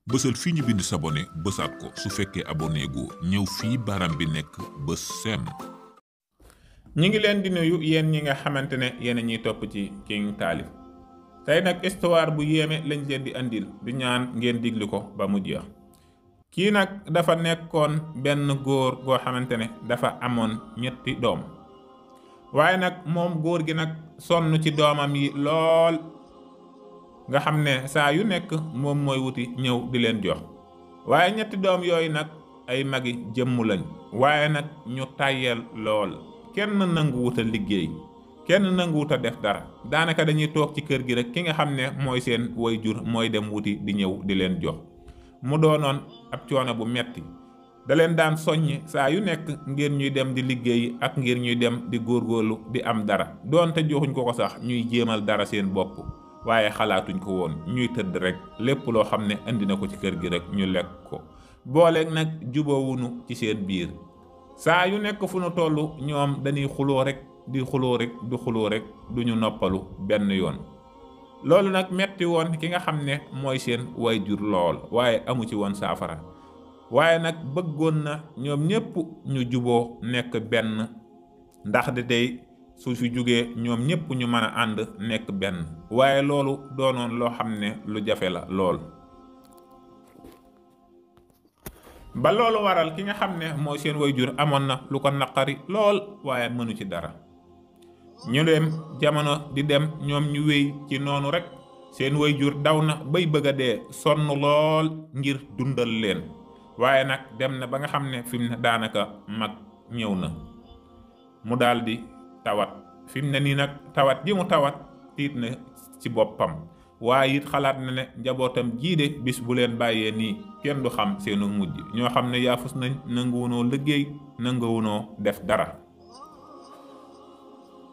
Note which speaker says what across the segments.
Speaker 1: bësal fii ñu bind s'abonner bësaat ko su fekkee abonné gu ñëw fii baram bi nekk bës sem.
Speaker 2: ñi ngi leen di nuyu yéen ñi nga xamante ne yéen ñuy topp ci King Taalif tey nag histoire bu yéeme lañ leen di andil di ñaan ngeen diglu ko ba mu jeex. kii nag dafa nekkoon benn góor goo xamante ne dafa amoon ñetti doom waaye nag moom góor gi nag sonn ci doomam yi lool nga xam ne saa yu nekk moom mooy wuti ñëw di leen jox waaye ñetti doom yooyu nag ay magi jëmm lañ waaye nag ñu tàyyel lool kenn nanguwut a liggéey kenn nanguwut a def dara daanaka dañuy toog ci kër gi rek ki nga xam ne mooy seen waajur mooy dem wuti di ñëw di leen jox mu doonoon ab coono bu metti da leen daan soññ saa yu nekk ngir ñuy dem di liggéey ak ngir ñuy dem di góorgóorlu di am dara doonte joxuñ ko sax ñuy jéemal dara seen bopp waaye xalaatuñ ko woon ñuy tëdd rek lépp loo xam ne indi na ko ci kër gi rek ñu lekk ko booleeg nag jubóowunu ci seen biir saa yu nekk fu nu toll ñoom dañuy xuloo rek di xuloo rek du xuloo rek duñu noppalu benn yoon. loolu nag metti woon ki nga xam ne mooy seen waajur lool waaye amu ci woon saafara waaye nag bëggoon na ñoom ñépp ñu juboo nekk benn ndax de tey su fi jógee ñoom ñépp ñu mën a ànd nekk benn waaye loolu doonoon loo xam ne lu jafe la lool. ba loolu waral ki nga xam ne mooy seen waajur amoon na lu ko naqari lool waaye mënu ci dara ñu dem jamono di dem ñoom ñu wéy ci noonu rek seen waajur daw na bay bëgg a dee sonn lool ngir dundal leen waaye nag dem na ba nga xam ne fi mu ne daanaka mag ñëw na mu daldi tawat fi mu ne nii nag tawat ji mu tawat tiit na ci boppam waaye it xalaat na ne njabootam jii de bis bu leen bàyyee nii kenn du xam seenu mujj ñoo xam ne yaafus nañ nanguwunoo liggéey nanguwunoo def dara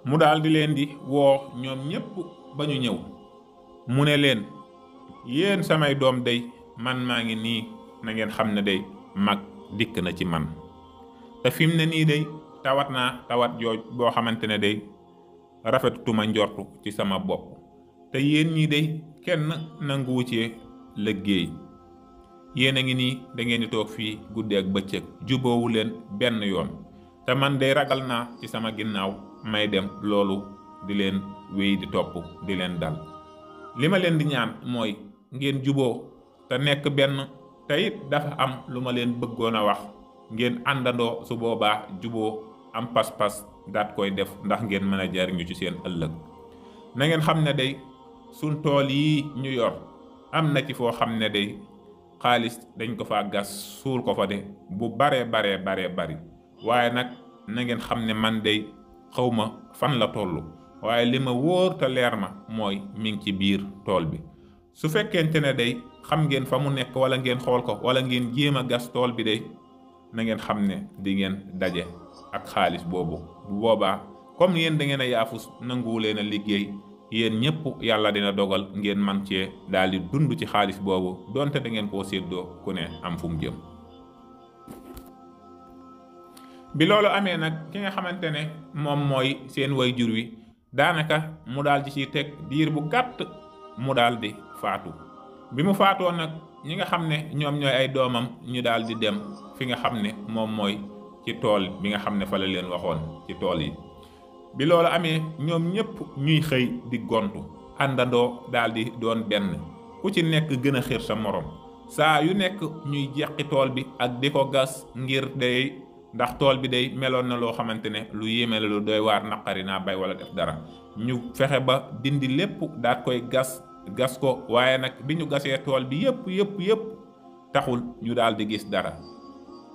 Speaker 2: mu daldi leen di woo ñoom ñépp ba ñu ñëw mu ne leen yéen samay doom day man maa ngi nii na ngeen xam ne day mag dikk na ci man te fi mu ne nii day tawat naa tawat jooj boo xamante ne day rafetutuma njortu ci sama bopp te yéen ñii day kenn nanguwu ci liggéey yéen a ngi nii da ngeen di toog fii guddi ak bëccëg juboowu leen benn yoon te man day ragal naa ci sama ginnaaw may dem loolu di leen wéy di topp di leen dal li ma leen di ñaan mooy ngeen juboo te nekk benn te it dafa am lu ma leen bëggoon a wax ngeen àndandoo su boobaa juboo am pas-pas daat koy def ndax ngeen mën a jariñu ci seen ëllëg na ngeen xam ne day suñ tool yi ñu yor am na ci foo xam ne day xaalis dañ ko fa gas suul ko fa de bu baree bari waaye nag na ngeen xam ne man day xawma fan la toll waaye li ma wóor te leer ma mooy mi ngi ci biir tool bi su fekkente ne day xam ngeen fa mu nekk wala ngeen xool ko wala ngeen jéem a gas tool bi day na ngeen xam ne di ngeen daje ak xaalis boobu bu boobaa comme yéen da ngeen a yaafus nanguwu leen a liggéey yéen ñëpp yàlla dina dogal ngeen man cee daal di dund ci xaalis boobu donte da ngeen koo séddoo ku ne am fu mu jëm. bi loolu amee nag ki nga xamante ne moom mooy seen waajur wi daanaka mu daal di ciy teg diir bu gàtt mu daal di faatu bi mu faatoo nag ñi nga xam ne ñoom ñooy ay doomam ñu daal di dem fi nga xam ne moom mooy ci tool bi nga xam ne fa la leen waxoon ci tool yi. bi loolu amee ñoom ñépp ñuy xëy di gontu àndandoo daal di doon benn ku ci nekk gën a xiir sa morom saa yu nekk ñuy jeqi tool bi ak di ko gas ngir day ndax tool bi day meloon na loo xamante ne lu yéeme la lu doy waar naqari naa bay wala def dara ñu fexe ba dindi lépp daat koy gas ko waaye nag bi ñu gasee tool bi yépp taxul ñu daal di gis dara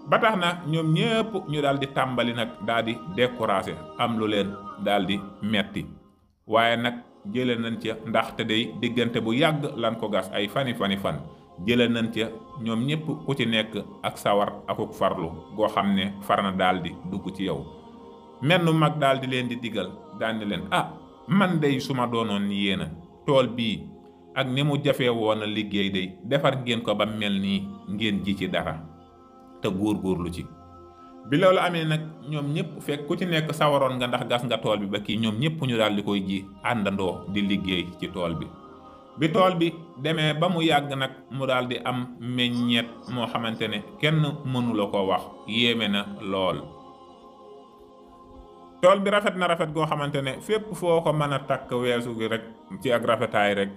Speaker 2: ba tax na ñoom ñépp ñu daal di tàmbali nag daal di découragé am lu leen daal di metti waaye nag jëlee nañ ca ndaxte day diggante bu yàgg lan ko gas ay fan jëlee nañ ca ñoom ñépp ku ci nekk ak sawar akuk farlu goo xam ne far na daal di dugg ci yow menn mag daal di leen di digal daal di leen man day su ma doonoon ni yéena tool bii ak ni mu jafee woon a liggéey day defar ngeen ko ba mel nii ngeen ji ci dara te góorgóorlu ci bi loolu amee nag ñoom ñëpp fekk ku ci nekk sawaroon nga ndax gas nga tool bi ba kii ñoom ñëpp ñu daal di koy ji àndandoo di liggéey ci tool bi bi tool bi demee ba mu yàgg nag mu daal di am meññeet moo xamante ne kenn mënu la ko wax yéeme na lool. tool bi rafet na rafet goo xamante ne fépp foo ko mën a takk weesu gi rek ci ak rafetaay rek.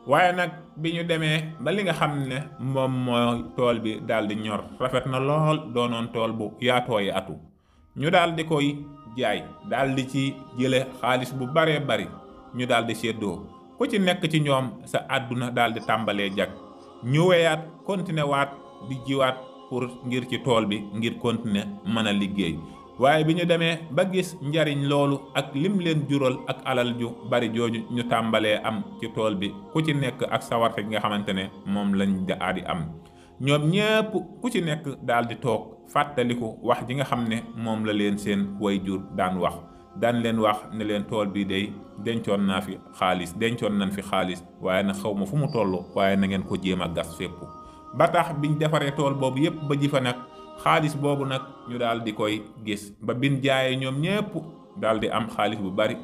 Speaker 2: waaye nag bi ñu demee ba li nga xam ne moom mooy tool bi daal di ñor rafet na lool doonoon tool bu yaatoo yaatu ñu daal di koy jaay daal di ci jële xaalis bu baree bari ñu daal di séddoo ku ci nekk ci ñoom sa àdduna daal di tàmbalee jag ñu weyaat continuer waat di jiwaat pour ngir ci tool bi ngir continuer mën a liggéey. waaye bi ñu demee ba gis njariñ loolu ak lim leen jural ak alal ju bari jooju ñu tàmbalee am ci tool bi ku ci nekk ak sawarte gi nga xamante ne moom lañ daa di am ñoom ñépp ku ci nekk daal di toog fàttaliku wax ji nga xam ne moom la leen seen waajur daan wax ne leen tool bi day dencoon nañ fi xaalis waaye nag xaw ma fu mu toll waaye na ngeen ko jéem a gas fépp ba tax biñ defaree tool boobu yépp ba ji fa nag xaalis boobu nag ñu daal di koy gis ba bin jaayee ñoom ñépp daal di am xaalis bu bari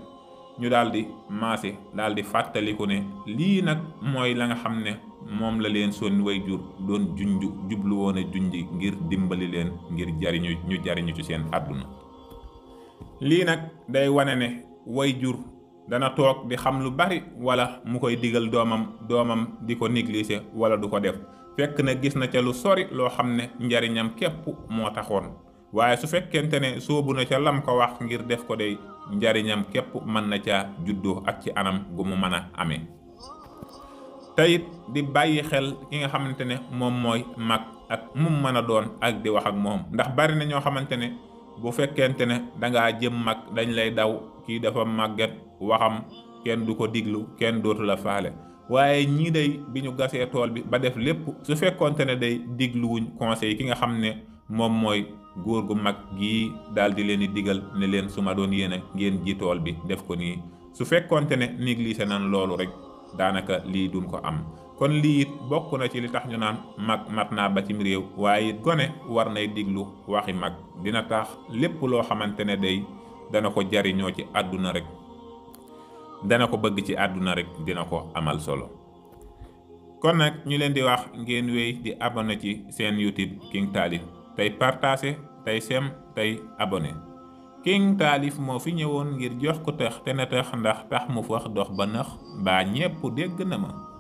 Speaker 2: ñu daal di maase daal di fàttaliku ne lii nag mooy la nga xam ne moom la leen seen waajur doon jublu woon a junji ngir dimbali leen ngir jariñu ci seen àdduna. lii nag day wane ne waajur dana toog di xam lu bari wala mu koy digal doomam di ko négliger wala du ko def fekk na gis na ca lu sori loo xam ne njariñam képp moo taxoon waaye su fekkente ne soobu na ca lam ko wax ngir def ko day njariñam képp mën na ca juddoo ak ci anam gu mu mën a amee. teyit di bàyyi xel ki nga xamante ne moom mooy mag ak mu mën a doon ak di wax ak moom ndax bari na ñoo xamante ne bu fekkente ne dangaa jëm mag dañ lay daw kii dafa màgget waxam kenn du ko diglu kenn dootu la faale. waaye ñii day bi ñu gasee tool bi ba def lépp su fekkoonte ne day digluwuñ conseil ki nga xam ne moom mooy góor gu mag gii daal di leen di digal ne leen su ma doon yéene ngeen ji tool bi def ko nii su fekkoonte ne négligé nan loolu rek daanaka lii duñ ko am. kon lii it bokk na ci li tax ñu naan mag mat naa ba cim réew waaye it gone war nay diglu waxi mag dina tax lépp loo xamante ne day dana ko jariñoo ci àdduna rek dana ko bëgg ci àdduna rek dina ko amal solo. kon nag ñu leen di wax ngeen wéy di abonné ci seen YouTube King Taalif tey partagé tey sem tey abonné. King Taalif moo fi ñëwoon ngir jox ko tax te na tax ndax tax mu wax dox ba nax baa ñépp dégg na ma.